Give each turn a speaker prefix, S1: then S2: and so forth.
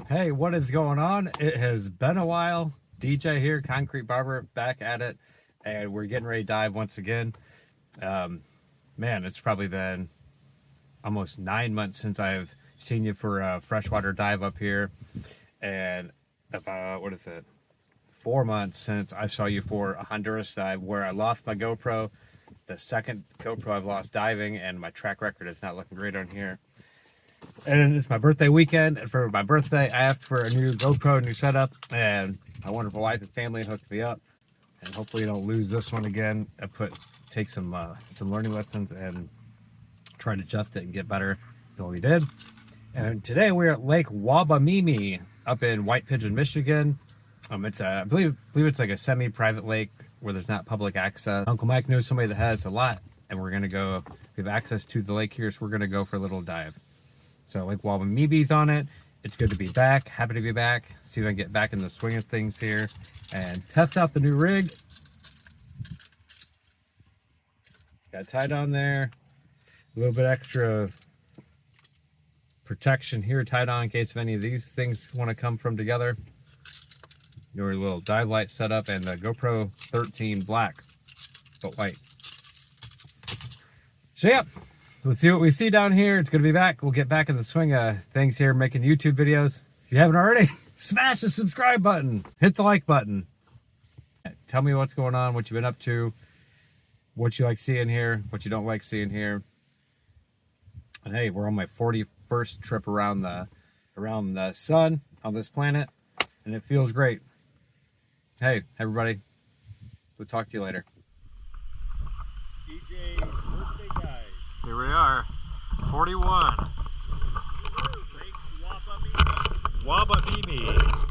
S1: Hey, what is going on? It has been a while. DJ here, Concrete Barber, back at it, and we're getting ready to dive once again. Man, it's probably been almost 9 months since I've seen you for a freshwater dive up here, and about, 4 months since I saw you for a Honduras dive where I lost my GoPro, the second GoPro I've lost diving, and my track record is not looking great on here. And it's my birthday weekend, and for my birthday I asked for a new GoPro, new setup, and my wonderful wife and family hooked me up, and hopefully you don't lose this one again. I take some learning lessons and try to adjust it and get better than what we did. And today we're at Lake Wauabameme up in White Pigeon, Michigan. It's I believe it's like a semi-private lake where there's not public access. Uncle Mike knows somebody that has a lot, and we're gonna go. We have access to the lake here, so we're gonna go for a little dive. So Lake Wauabameme's on it. It's good to be back. Happy to be back. See if I can get back in the swing of things here and test out the new rig. Got tied on there. A little bit extra protection here tied on in case if any of these things want to come from together. Your little dive light setup and the GoPro 13 black, but white. So yeah. Let's see what we see down here. It's going to be back. We'll get back in the swing of things here, making YouTube videos. If you haven't already, smash the subscribe button. Hit the like button. Tell me what's going on, what you've been up to, what you like seeing here, what you don't like seeing here. And hey, we're on my 41st trip around the sun on this planet, and it feels great. Hey, everybody. We'll talk to you later.
S2: DJ's birthday dive.
S1: Here we are, 41.
S2: Lake Wauabameme.